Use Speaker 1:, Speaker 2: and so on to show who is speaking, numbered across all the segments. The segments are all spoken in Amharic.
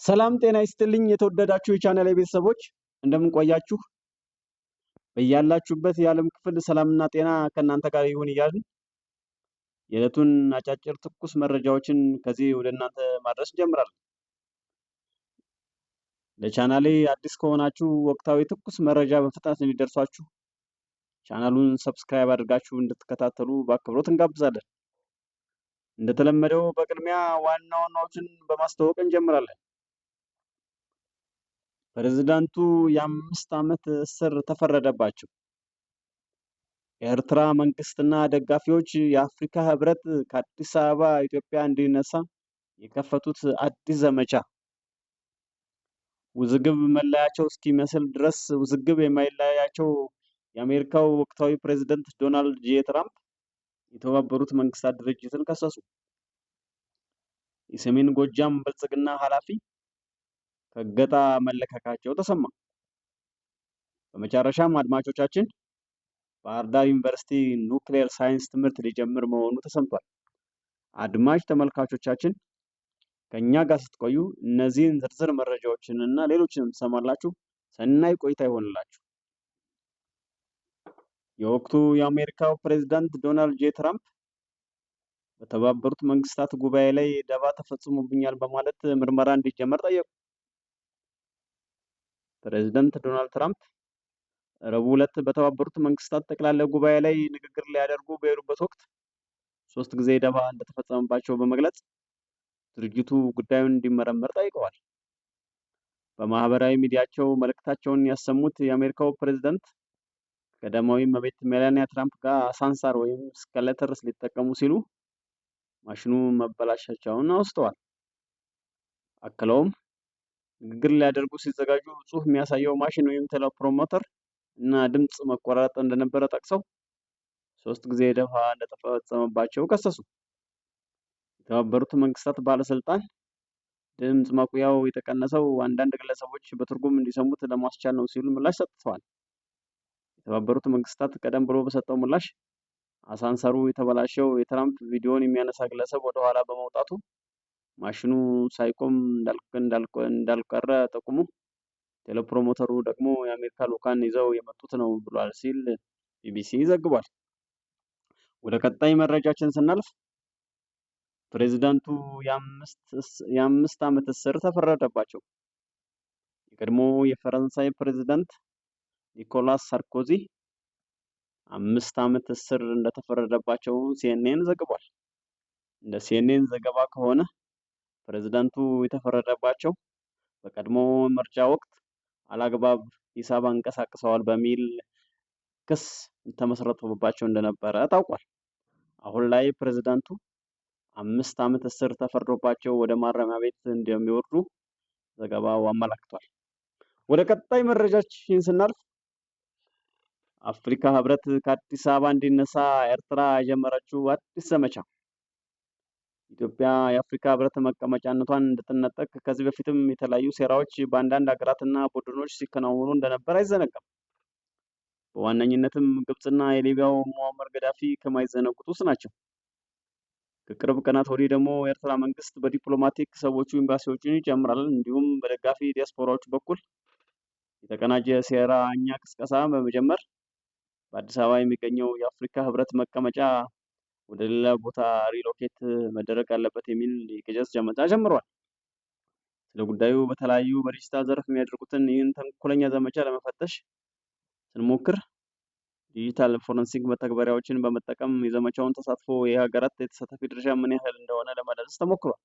Speaker 1: ሰላም ጤና ይስጥልኝ የተወደዳችሁ የቻናሌ ቤተሰቦች እንደምን ቆያችሁ? በያላችሁበት የዓለም ክፍል ሰላምና ጤና ከእናንተ ጋር ይሁን እያልን የዕለቱን አጫጭር ትኩስ መረጃዎችን ከዚህ ወደ እናንተ ማድረስ እንጀምራለን። ለቻናሌ አዲስ ከሆናችሁ ወቅታዊ ትኩስ መረጃ በፍጥነት እንዲደርሷችሁ ቻናሉን ሰብስክራይብ አድርጋችሁ እንድትከታተሉ በአክብሮት እንጋብዛለን። እንደተለመደው በቅድሚያ ዋና ዋናዎችን በማስተዋወቅ እንጀምራለን። ፕሬዝዳንቱ የ5 ዓመት እስር ተፈረደባቸው። የኤርትራ መንግስትና ደጋፊዎች የአፍሪካ ህብረት ከአዲስ አበባ ኢትዮጵያ እንዲነሳ የከፈቱት አዲስ ዘመቻ። ውዝግብ መለያቸው እስኪመስል ድረስ ውዝግብ የማይለያቸው የአሜሪካው ወቅታዊ ፕሬዝዳንት ዶናልድ ጄ ትራምፕ የተባበሩት መንግስታት ድርጅትን ከሰሱ። የሰሜን ጎጃም ብልጽግና ኃላፊ ከእገታ መለቀቃቸው ተሰማ። በመጨረሻም አድማጮቻችን ባህር ዳር ዩኒቨርሲቲ ኑክሌር ሳይንስ ትምህርት ሊጀምር መሆኑ ተሰምቷል። አድማጭ ተመልካቾቻችን ከኛ ጋር ስትቆዩ እነዚህን ዝርዝር መረጃዎችን እና ሌሎችንም ትሰማላችሁ። ሰናይ ቆይታ ይሆንላችሁ። የወቅቱ የአሜሪካው ፕሬዝዳንት ዶናልድ ጄ ትራምፕ በተባበሩት መንግስታት ጉባኤ ላይ ደባ ተፈጽሞብኛል በማለት ምርመራ እንዲጀመር ጠየቁ። ፕሬዝዳንት ዶናልድ ትራምፕ ረቡዕ ዕለት በተባበሩት መንግስታት ጠቅላላ ጉባኤ ላይ ንግግር ሊያደርጉ በሄዱበት ወቅት 3 ጊዜ ደባ እንደተፈጸመባቸው በመግለጽ ድርጅቱ ጉዳዩን እንዲመረመር ጠይቀዋል። በማህበራዊ ሚዲያቸው መልእክታቸውን ያሰሙት የአሜሪካው ፕሬዝዳንት ቀዳማዊ እመቤት ሜላኒያ ትራምፕ ጋር አሳንሳር ወይም ስኬሌተርስ ሊጠቀሙ ሲሉ ማሽኑ መበላሻቸውን አውስተዋል። አክለውም ንግግር ሊያደርጉ ሲዘጋጁ ጽሑፍ የሚያሳየው ማሽን ወይም ቴሌፕሮሞተር እና ድምጽ መቆራረጥ እንደነበረ ጠቅሰው 3 ጊዜ ደባ እንደተፈጸመባቸው ከሰሱ። የተባበሩት መንግስታት ባለስልጣን ድምጽ ማቁያው የተቀነሰው አንዳንድ ግለሰቦች በትርጉም እንዲሰሙት ለማስቻል ነው ሲሉ ምላሽ ሰጥተዋል። የተባበሩት መንግስታት ቀደም ብሎ በሰጠው ምላሽ አሳንሰሩ የተበላሸው የትራምፕ ቪዲዮን የሚያነሳ ግለሰብ ወደ ኋላ በመውጣቱ ማሽኑ ሳይቆም እንዳልቀረ ጠቁሙ። ቴሌፕሮሞተሩ ደግሞ የአሜሪካ ልኡካን ይዘው የመጡት ነው ብሏል ሲል ቢቢሲ ዘግቧል። ወደ ቀጣይ መረጃችን ስናልፍ ፕሬዝዳንቱ የ5 ዓመት እስር ተፈረደባቸው። የቀድሞ የፈረንሳይ ፕሬዝዳንት ኒኮላስ ሳርኮዚ 5 ዓመት እስር እንደተፈረደባቸው ሲኤንኤን ዘግቧል። እንደ ሲኤንኤን ዘገባ ከሆነ ፕሬዝዳንቱ የተፈረደባቸው በቀድሞ ምርጫ ወቅት አላግባብ ሂሳብ አንቀሳቅሰዋል በሚል ክስ ተመስርቶባቸው እንደነበረ ታውቋል። አሁን ላይ ፕሬዝዳንቱ 5 ዓመት እስር ተፈርዶባቸው ወደ ማረሚያ ቤት እንደሚወርዱ ዘገባው አመላክቷል። ወደ ቀጣይ መረጃችን ስናልፍ አፍሪካ ህብረት ከአዲስ አበባ እንዲነሳ ኤርትራ የጀመረችው አዲስ ዘመቻ። ኢትዮጵያ የአፍሪካ ህብረት መቀመጫነቷን እንድትነጠቅ ከዚህ በፊትም የተለያዩ ሴራዎች በአንዳንድ ሀገራትና ቡድኖች ሲከናወኑ እንደነበር አይዘነጋም። በዋነኝነትም ግብጽና የሊቢያው ሙአመር ገዳፊ ከማይዘነጉት ውስጥ ናቸው። ከቅርብ ቀናት ወዲህ ደግሞ የኤርትራ መንግስት በዲፕሎማቲክ ሰዎቹ ኤምባሲዎችን ይጨምራል፣ እንዲሁም በደጋፊ ዲያስፖራዎች በኩል የተቀናጀ ሴራኛ ቅስቀሳ በመጀመር በአዲስ አበባ የሚገኘው የአፍሪካ ህብረት መቀመጫ ወደ ሌላ ቦታ ሪሎኬት መደረግ አለበት የሚል የቅዠት ዘመቻ ጀምሯል። ስለ ጉዳዩ በተለያዩ በዲጂታል ዘርፍ የሚያደርጉትን ይህን ተንኮለኛ ዘመቻ ለመፈተሽ ስንሞክር ዲጂታል ፎረንሲክ መተግበሪያዎችን በመጠቀም የዘመቻውን ተሳትፎ የሀገራት የተሳታፊ ድርሻ ምን ያህል እንደሆነ ለመዳሰስ ተሞክሯል።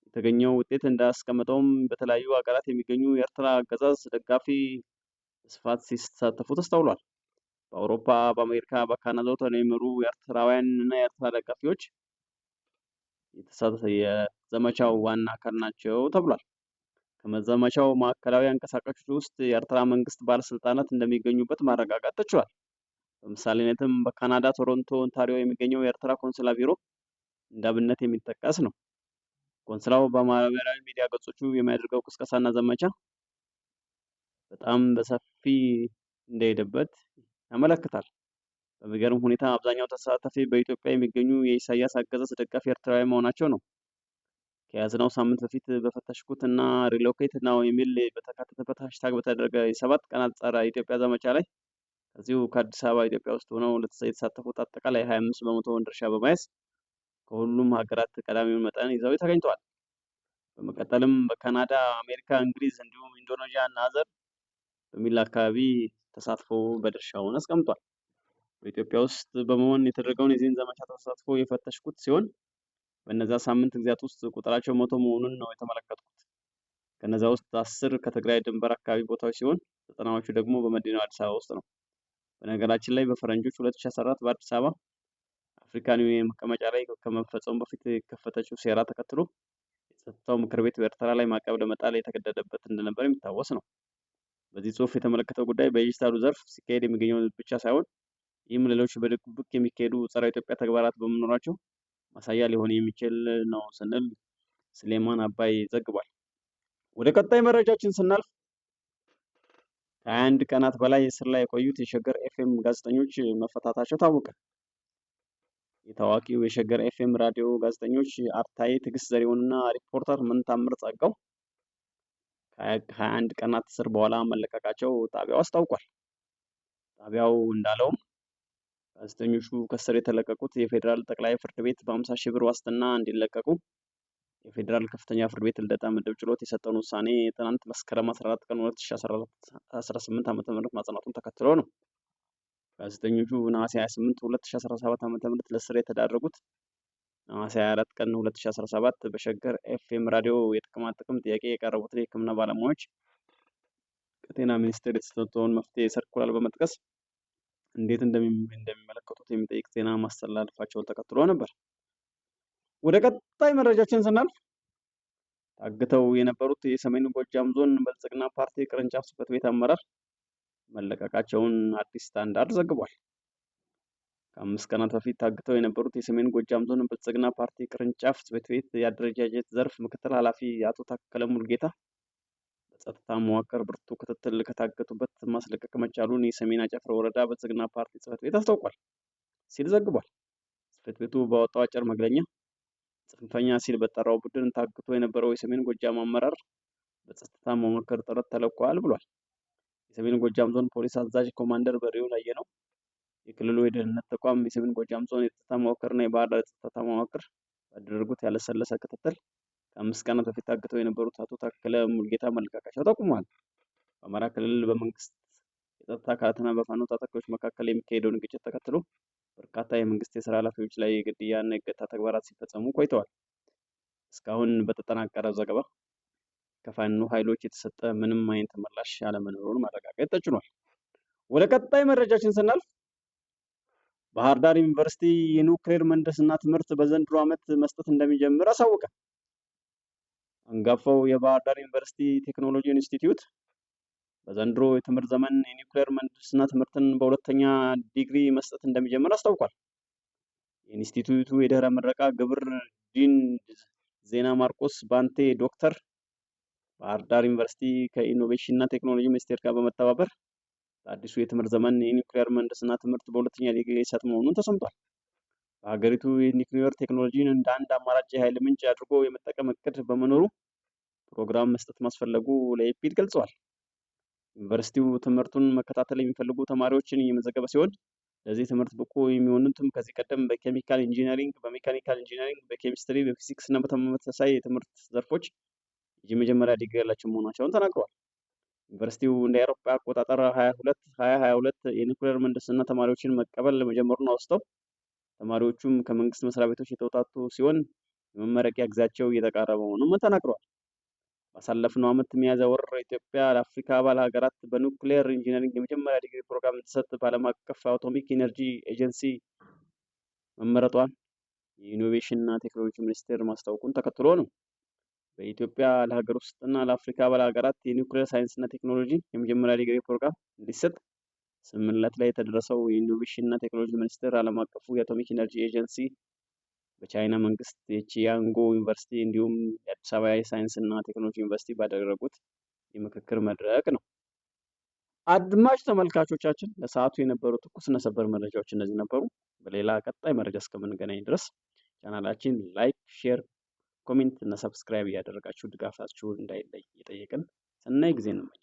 Speaker 1: የተገኘው ውጤት እንዳስቀመጠውም በተለያዩ ሀገራት የሚገኙ የኤርትራ አገዛዝ ደጋፊ በስፋት ሲሳተፉ ተስተውሏል። በአውሮፓ፣ በአሜሪካ፣ በካናዳ የሚኖሩ ኤርትራውያን እና የኤርትራ ደጋፊዎች የዘመቻው ዋና አካል ናቸው ተብሏል። ከዘመቻው ማዕከላዊ አንቀሳቃሾች ውስጥ የኤርትራ መንግስት ባለስልጣናት እንደሚገኙበት ማረጋገጥ ተችሏል። በምሳሌነትም በካናዳ ቶሮንቶ ኦንታሪዮ የሚገኘው የኤርትራ ቆንስላ ቢሮ እንደ አብነት የሚጠቀስ ነው። ቆንስላው በማህበራዊ ሚዲያ ገጾቹ የሚያደርገው ቅስቀሳና ዘመቻ በጣም በሰፊ እንደሄደበት ያመለክታል። በሚገርም ሁኔታ አብዛኛው ተሳታፊ በኢትዮጵያ የሚገኙ የኢሳያስ አገዛዝ ደጋፊ ኤርትራውያን መሆናቸው ነው። ከያዝነው ሳምንት በፊት በፈተሽኩት እና ሪሎኬት ናው የሚል በተካተተበት ሃሽታግ በተደረገ የ7 ቀናት ጸረ ኢትዮጵያ ዘመቻ ላይ ከዚሁ ከአዲስ አበባ ኢትዮጵያ ውስጥ ሆነው የተሳተፉት አጠቃላይ 25 በመቶውን ድርሻ በመያዝ ከሁሉም ሀገራት ቀዳሚውን መጠን ይዘው ተገኝተዋል። በመቀጠልም በካናዳ፣ አሜሪካ፣ እንግሊዝ እንዲሁም ኢንዶኔዥያ እና አዘር በሚል አካባቢ ተሳትፎ በድርሻውን አስቀምጧል። በኢትዮጵያ ውስጥ በመሆን የተደረገውን የዚህን ዘመቻ ተሳትፎ የፈተሽኩት ሲሆን በእነዛ ሳምንት ጊዜያት ውስጥ ቁጥራቸው 100 መሆኑን ነው የተመለከትኩት። ከነዛ ውስጥ 10 ከትግራይ ድንበር አካባቢ ቦታዎች ሲሆን 90ዎቹ ደግሞ በመዲናው አዲስ አበባ ውስጥ ነው። በነገራችን ላይ በፈረንጆች 2014 በአዲስ አበባ አፍሪካን ዩኒየን መቀመጫ ላይ ከመፈጸሙ በፊት የከፈተችው ሴራ ተከትሎ የጸጥታው ምክር ቤት በኤርትራ ላይ ማዕቀብ ለመጣል የተገደደበት እንደነበር የሚታወስ ነው። በዚህ ጽሑፍ የተመለከተው ጉዳይ በዲጂታሉ ዘርፍ ሲካሄድ የሚገኘው ብቻ ሳይሆን ይህም ሌሎች በድብቅ የሚካሄዱ ጸረ ኢትዮጵያ ተግባራት በመኖራቸው ማሳያ ሊሆን የሚችል ነው ስንል ስሌማን አባይ ዘግቧል። ወደ ቀጣይ መረጃችን ስናልፍ ከ21 ቀናት በላይ እስር ላይ የቆዩት የሸገር ኤፍኤም ጋዜጠኞች መፈታታቸው ታወቀ። የታዋቂው የሸገር ኤፍኤም ራዲዮ ጋዜጠኞች አርታይ ትዕግስት ዘሪሁንና ሪፖርተር ምንታምር ጸጋው ከ21 ቀናት እስር በኋላ መለቀቃቸው ጣቢያው አስታውቋል። ጣቢያው እንዳለውም ጋዜጠኞቹ ከእስር የተለቀቁት የፌዴራል ጠቅላይ ፍርድ ቤት በ50 ሺህ ብር ዋስትና እንዲለቀቁ የፌዴራል ከፍተኛ ፍርድ ቤት ልደታ ምድብ ችሎት የሰጠውን ውሳኔ ትናንት መስከረም 14 ቀን 2018 ዓ.ም ማጽናቱን ተከትሎ ነው። ጋዜጠኞቹ ነሐሴ 28 2017 ዓ.ም ለእስር የተዳረጉት ነሐሴ 24 ቀን 2017 በሸገር ኤፍኤም ራዲዮ የጥቅማ ጥቅም ጥያቄ የቀረቡትን የሕክምና ባለሙያዎች ከጤና ሚኒስቴር የተሰጠውን መፍትሄ ሰርኩላር በመጥቀስ እንዴት እንደሚመለከቱት የሚጠይቅ ዜና ማስተላለፋቸውን ተከትሎ ነበር። ወደ ቀጣይ መረጃችን ስናልፍ ታግተው የነበሩት የሰሜን ጎጃም ዞን ብልጽግና ፓርቲ ቅርንጫፍ ጽሕፈት ቤት አመራር መለቀቃቸውን አዲስ ስታንዳርድ ዘግቧል። ከ5 ቀናት በፊት ታግተው የነበሩት የሰሜን ጎጃም ዞን ብልጽግና ፓርቲ ቅርንጫፍ ጽሕፈት ቤት የአደረጃጀት ዘርፍ ምክትል ኃላፊ አቶ ታከለ ሙልጌታ በጸጥታ መዋቅር ብርቱ ክትትል ከታገቱበት ማስለቀቅ መቻሉን የሰሜን አጨፍር ወረዳ ብልጽግና ፓርቲ ጽሕፈት ቤት አስታውቋል ሲል ዘግቧል። ጽሕፈት ቤቱ ባወጣው አጭር መግለጫ ጽንፈኛ ሲል በጠራው ቡድን ታግቶ የነበረው የሰሜን ጎጃም አመራር በጸጥታ መዋቅር ጥረት ተለቋል ብሏል። የሰሜን ጎጃም ዞን ፖሊስ አዛዥ ኮማንደር በሪው ላየነው፣ የክልሉ የደህንነት ተቋም፣ የሰሜን ጎጃም ዞን የጸጥታ መዋቅርና የባህር ዳር የጸጥታ መዋቅር ባደረጉት ያለሰለሰ ክትትል ከ5 ቀናት በፊት ታግተው የነበሩት አቶ ታከለ ሙልጌታ መለቀቃቸው ጠቁሟል። በአማራ ክልል በመንግስት የጸጥታ አካላትና በፋኖ ታጣቂዎች መካከል የሚካሄደውን ግጭት ተከትሎ በርካታ የመንግስት የስራ ኃላፊዎች ላይ የግድያና የእገታ ተግባራት ሲፈጸሙ ቆይተዋል። እስካሁን በተጠናቀረው ዘገባ ከፋኖ ኃይሎች የተሰጠ ምንም አይነት ምላሽ አለመኖሩን ማረጋገጥ ተችሏል። ወደ ቀጣይ መረጃችን ስናልፍ ባህር ዳር ዩኒቨርሲቲ የኒውክሌር ምህንድስና ትምህርት በዘንድሮ ዓመት መስጠት እንደሚጀምር አሳወቀ። አንጋፋው የባህር ዳር ዩኒቨርሲቲ ቴክኖሎጂ ኢንስቲትዩት በዘንድሮ የትምህርት ዘመን የኒውክሌር ምህንድስና ትምህርትን በሁለተኛ ዲግሪ መስጠት እንደሚጀምር አስታውቋል። የኢንስቲትዩቱ የድህረ ምረቃ ግብር ዲን ዜና ማርቆስ ባንቴ ዶክተር ባህር ዳር ዩኒቨርሲቲ ከኢኖቬሽን እና ቴክኖሎጂ ሚኒስቴር ጋር በመተባበር ለአዲሱ የትምህርት ዘመን የኒውክሌር ምህንድስና ትምህርት በሁለተኛ ዲግሪ ሊሰጥ መሆኑን ተሰምቷል። በሀገሪቱ የኒውክሌር ቴክኖሎጂን እንደ አንድ አማራጭ የኃይል ምንጭ አድርጎ የመጠቀም እቅድ በመኖሩ ፕሮግራም መስጠት ማስፈለጉ ለኢፒድ ገልጸዋል። ዩኒቨርሲቲው ትምህርቱን መከታተል የሚፈልጉ ተማሪዎችን እየመዘገበ ሲሆን ለዚህ ትምህርት ብቁ የሚሆኑትም ከዚህ ቀደም በኬሚካል ኢንጂነሪንግ፣ በሜካኒካል ኢንጂነሪንግ፣ በኬሚስትሪ፣ በፊዚክስ እና በተመሳሳይ የትምህርት ዘርፎች የመጀመሪያ ዲግሪ ያላቸው መሆናቸውን ተናግረዋል። ዩኒቨርሲቲው እንደ አውሮፓ አቆጣጠር 2022 የኒውክሌር ምህንድስና ተማሪዎችን መቀበል መጀመሩን አውስተው ተማሪዎቹም ከመንግስት መስሪያ ቤቶች የተውጣጡ ሲሆን የመመረቂያ ጊዜያቸው እየተቃረበ መሆኑን ተናግረዋል። ባሳለፍነው ዓመት ሚያዝያ ወር ኢትዮጵያ ለአፍሪካ አባል ሀገራት በኒውክሌር ኢንጂነሪንግ የመጀመሪያ ዲግሪ ፕሮግራም እንድትሰጥ በዓለም አቀፍ አቶሚክ ኢነርጂ ኤጀንሲ መመረጧን የኢኖቬሽን እና ቴክኖሎጂ ሚኒስቴር ማስታወቁን ተከትሎ ነው። በኢትዮጵያ ለሀገር ውስጥና ለአፍሪካ አባል ሀገራት የኒውክሌር ሳይንስና ቴክኖሎጂ የመጀመሪያ ዲግሪ ፕሮግራም እንዲሰጥ ስምምነት ላይ የተደረሰው የኢኖቬሽን እና ቴክኖሎጂ ሚኒስቴር፣ ዓለም አቀፉ የአቶሚክ ኢነርጂ ኤጀንሲ፣ በቻይና መንግስት የቺያንጎ ዩኒቨርሲቲ እንዲሁም የአዲስ አበባ የሳይንስ እና ቴክኖሎጂ ዩኒቨርሲቲ ባደረጉት የምክክር መድረክ ነው። አድማጭ ተመልካቾቻችን ለሰዓቱ የነበሩ ትኩስና ሰበር መረጃዎች እነዚህ ነበሩ። በሌላ ቀጣይ መረጃ እስከምንገናኝ ድረስ ቻናላችን ላይክ፣ ሼር ኮሜንት እና ሰብስክራይብ እያደረጋችሁ ድጋፋችሁን እንዳይለይ እየጠየቅን ሰናይ ጊዜ እንመኛለን።